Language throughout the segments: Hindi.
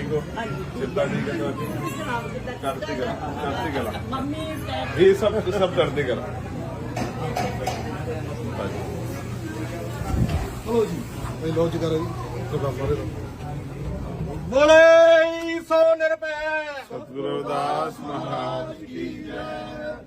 ठीक हो? हाँ जी। चिंता ठीक है तो जनाब कितना करती करा मम्मी ये सब करती करा। चलो जी लो जी करो जी बोले सो निरभय सतगुरु रविदास महाराज की जय।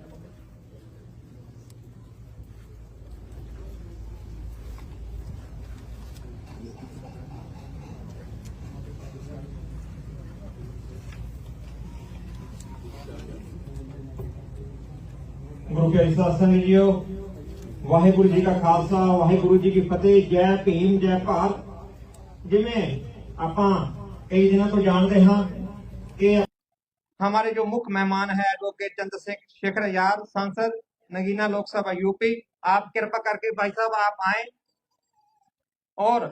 गुरु प्यारी साध संगत जीओ, वाहिगुरु जी का खालसा वाहिगुरु जी की फतेह। जय भीम जय भारत। जिमें ਆਪਾਂ कई दिनों तो जानते हैं कि हमारे जो मुख्य मेहमान है एडवोकेट चंद्रशेखर आजाद, सांसद नगीना लोकसभा यूपी, आप कृपा करके भाई साहब आप आए और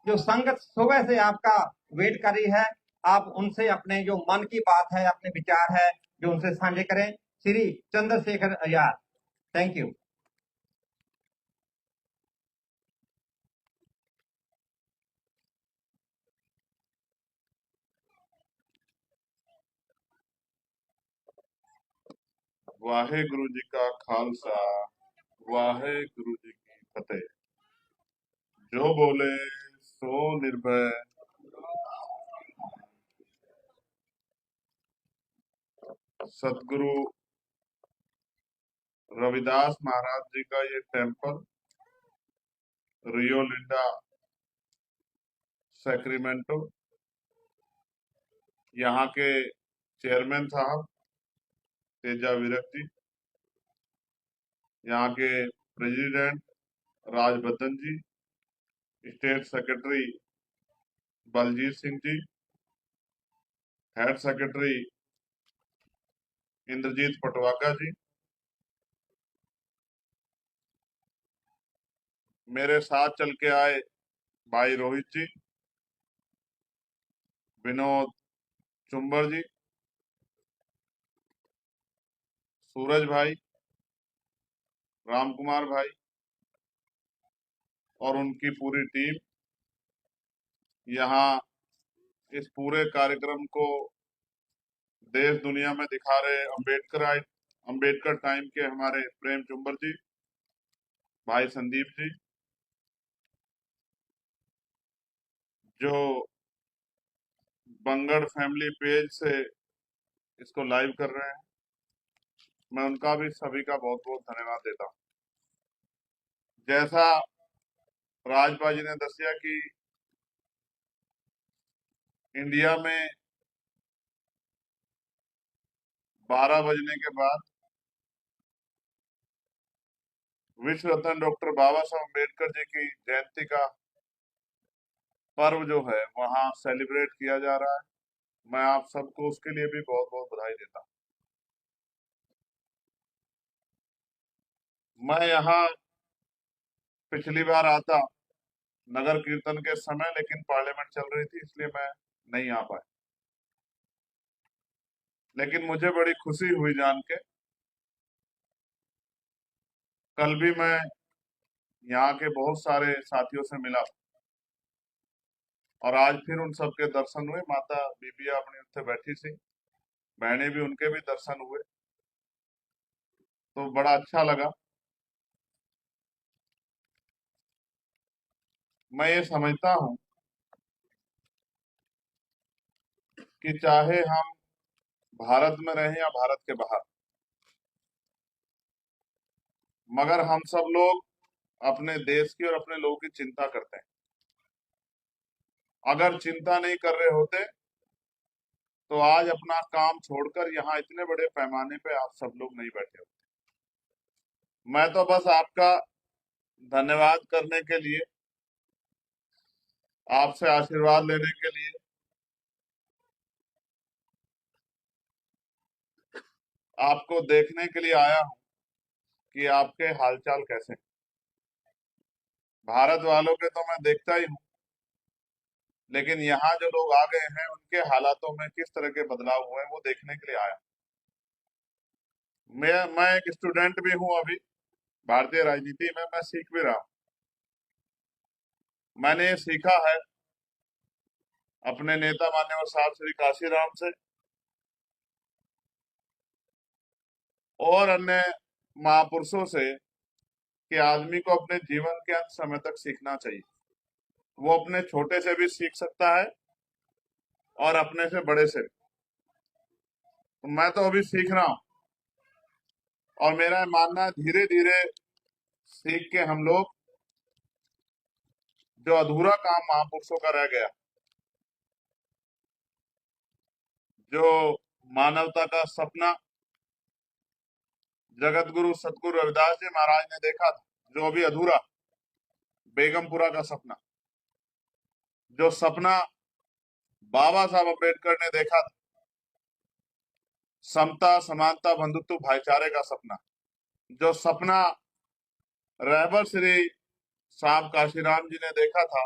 जो संगत सुबह से आपका वेट कर रही है, आप उनसे अपने जो मन की बात है, अपने विचार है जो उनसे साझे करें। Shri Chandrashekhar Azad, thank you. वाहेगुरु जी का खालसा वाहेगुरु जी की फतेह। जो बोले सो निर्भय। सतगुरु रविदास महाराज जी का ये टेम्पल रियो लिंडा सैक्रिमेंटो, यहाँ के चेयरमैन साहब तेजा विरक जी, यहाँ के प्रेसिडेंट राजबद्दन जी, state secretary Baljeet Singh ji, head secretary Indrajit पटवागा जी, मेरे साथ चल के आए भाई रोहित जी, विनोद चुंबर जी, सूरज भाई, राम कुमार भाई और उनकी पूरी टीम यहाँ इस पूरे कार्यक्रम को देश दुनिया में दिखा रहे अंबेडकर टाइम के हमारे प्रेम चुंबर जी, भाई संदीप जी, जो बंगड़ फैमिली पेज से इसको लाइव कर रहे हैं, मैं उनका भी सभी का बहुत बहुत धन्यवाद देता हूँ। जैसा राजपा जी ने दसिया कि इंडिया में 12 बजने के बाद विश्व रत्न डॉक्टर बाबा साहब अम्बेडकर जी की जयंती का पर्व जो है वहां सेलिब्रेट किया जा रहा है। मैं आप सबको उसके लिए भी बहुत बहुत बधाई देता हूँ। मैं यहाँ पिछली बार आता नगर कीर्तन के समय, लेकिन पार्लियामेंट चल रही थी इसलिए मैं नहीं आ पाया, लेकिन मुझे बड़ी खुशी हुई जान के। कल भी मैं यहाँ के बहुत सारे साथियों से मिला और आज फिर उन सबके दर्शन हुए। माता बीबिया अपनी उत्थे बैठी सी, बहने भी, उनके भी दर्शन हुए तो बड़ा अच्छा लगा। मैं ये समझता हूँ कि चाहे हम भारत में रहें या भारत के बाहर, मगर हम सब लोग अपने देश की और अपने लोगों की चिंता करते हैं। अगर चिंता नहीं कर रहे होते तो आज अपना काम छोड़कर यहाँ इतने बड़े पैमाने पे आप सब लोग नहीं बैठे होते। मैं तो बस आपका धन्यवाद करने के लिए, आपसे आशीर्वाद लेने के लिए, आपको देखने के लिए आया हूँ कि आपके हालचाल कैसे हैं। भारत वालों के तो मैं देखता ही हूँ, लेकिन यहाँ जो लोग आ गए हैं उनके हालातों में किस तरह के बदलाव हुए हैं वो देखने के लिए आया। मैं एक स्टूडेंट भी हूँ अभी भारतीय राजनीति में, मैं सीख भी रहा हूँ। मैंने ये सीखा है अपने नेता मान्यवर साहब श्री काशीराम से और अन्य महापुरुषों से कि आदमी को अपने जीवन के अंत समय तक सीखना चाहिए। वो अपने छोटे से भी सीख सकता है और अपने से बड़े से भी। तो मैं तो अभी सीख रहा हूं और मेरा मानना है धीरे धीरे सीख के हम लोग जो अधूरा काम महापुरुषों का रह गया, जो मानवता का सपना जगत गुरु सतगुरु रविदास जी महाराज ने देखा था, जो अभी अधूरा, बेगमपुरा का सपना, जो सपना बाबा साहब अम्बेडकर ने देखा था, समता समानता बंधुत्व भाईचारे का सपना, जो सपना रहबर श्री साहब काशीराम जी ने देखा था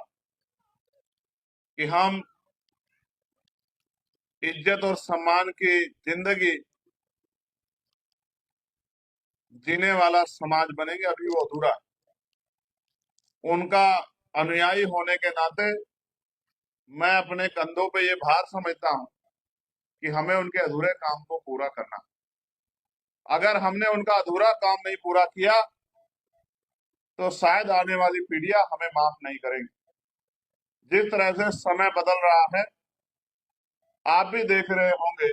कि हम इज्जत और सम्मान की जिंदगी जीने वाला समाज बनेंगे, अभी वो अधूरा है। उनका अनुयायी होने के नाते मैं अपने कंधों पे ये भार समझता हूं कि हमें उनके अधूरे काम को पूरा करना। अगर हमने उनका अधूरा काम नहीं पूरा किया तो शायद आने वाली पीढ़ियां हमें माफ नहीं करेंगी। जिस तरह से समय बदल रहा है, आप भी देख रहे होंगे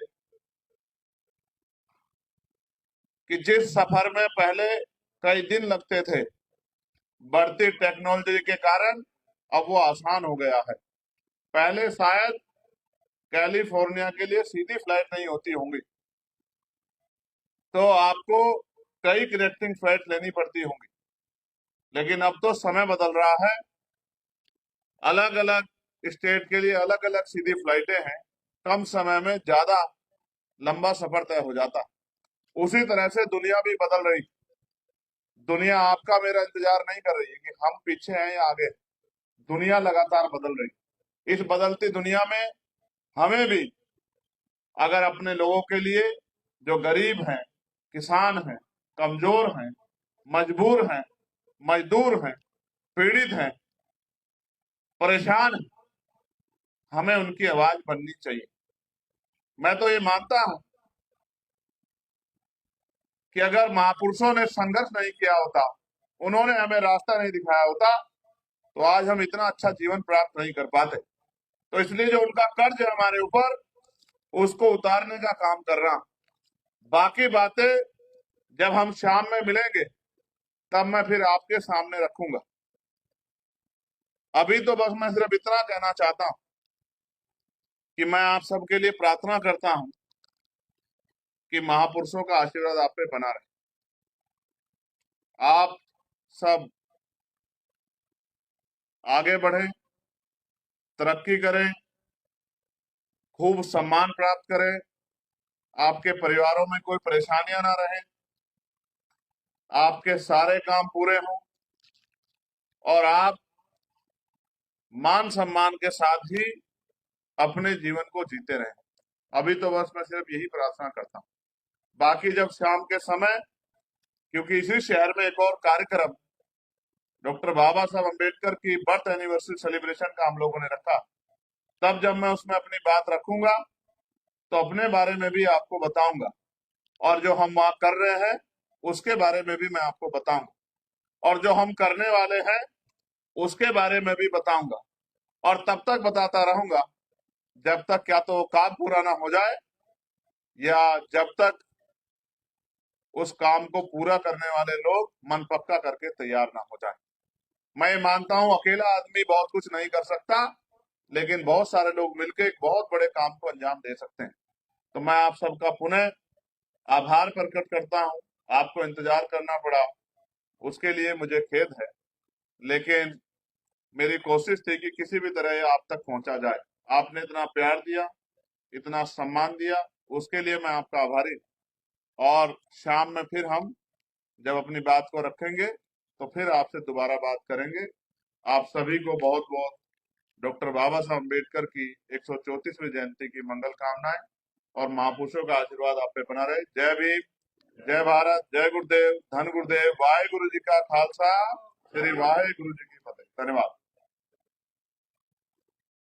कि जिस सफर में पहले कई दिन लगते थे, बढ़ती टेक्नोलॉजी के कारण अब वो आसान हो गया है। पहले शायद कैलिफोर्निया के लिए सीधी फ्लाइट नहीं होती होंगी, तो आपको कई कनेक्टिंग फ्लाइट लेनी पड़ती होंगी, लेकिन अब तो समय बदल रहा है। अलग अलग स्टेट के लिए अलग अलग सीधी फ्लाइटें हैं, कम समय में ज्यादा लंबा सफर तय हो जाता। उसी तरह से दुनिया भी बदल रही। दुनिया आपका मेरा इंतजार नहीं कर रही है कि हम पीछे हैं या आगे। दुनिया लगातार बदल रही। इस बदलती दुनिया में हमें भी अगर अपने लोगों के लिए, जो गरीब हैं, किसान हैं, कमजोर हैं, मजबूर हैं, मजदूर हैं, पीड़ित हैं, परेशान हैं, हमें उनकी आवाज बननी चाहिए। मैं तो ये मानता हूं कि अगर महापुरुषों ने संघर्ष नहीं किया होता, उन्होंने हमें रास्ता नहीं दिखाया होता, तो आज हम इतना अच्छा जीवन प्राप्त नहीं कर पाते। तो इसलिए जो उनका कर्ज है हमारे ऊपर, उसको उतारने का काम कर रहा हूं। बाकी बातें जब हम शाम में मिलेंगे तब मैं फिर आपके सामने रखूंगा। अभी तो बस मैं सिर्फ इतना कहना चाहता हूं कि मैं आप सबके लिए प्रार्थना करता हूं कि महापुरुषों का आशीर्वाद आप पे बना रहे। आप सब आगे बढ़ें, तरक्की करें, खूब सम्मान प्राप्त करें, आपके परिवारों में कोई परेशानियां ना रहे, आपके सारे काम पूरे हों और आप मान सम्मान के साथ ही अपने जीवन को जीते रहें। अभी तो बस मैं सिर्फ यही प्रार्थना करता हूं। बाकी जब शाम के समय, क्योंकि इसी शहर में एक और कार्यक्रम डॉक्टर बाबा साहब अम्बेडकर की बर्थ एनिवर्सरी सेलिब्रेशन का हम लोगों ने रखा, तब जब मैं उसमें अपनी बात रखूंगा तो अपने बारे में भी आपको बताऊंगा और जो हम वहां कर रहे हैं उसके बारे में भी मैं आपको बताऊंगा और जो हम करने वाले हैं उसके बारे में भी बताऊंगा। और तब तक बताता रहूंगा जब तक क्या तो काम पूरा ना हो जाए या जब तक उस काम को पूरा करने वाले लोग मन पक्का करके तैयार ना हो जाए। मैं मानता हूं अकेला आदमी बहुत कुछ नहीं कर सकता, लेकिन बहुत सारे लोग मिलकर एक बहुत बड़े काम को अंजाम दे सकते हैं। तो मैं आप सबका पुनः आभार प्रकट करता हूं। आपको इंतजार करना पड़ा, उसके लिए मुझे खेद है, लेकिन मेरी कोशिश थी कि किसी भी तरह ये आप तक पहुंचा जाए। आपने इतना प्यार दिया, इतना सम्मान दिया, उसके लिए मैं आपका आभारी हूं। और शाम में फिर हम जब अपनी बात को रखेंगे तो फिर आपसे दोबारा बात करेंगे। आप सभी को बहुत बहुत डॉक्टर बाबा साहब अम्बेडकर की 134वीं जयंती की मंगल कामनाएं और महापुरुषों का आशीर्वाद आप पे बना रहे। जय भीम, जय भारत, जय गुरुदेव, धन गुरुदेव, वाहे गुरु जी का खालसा, श्री वाहे गुरु जी की फतेह। धन्यवाद।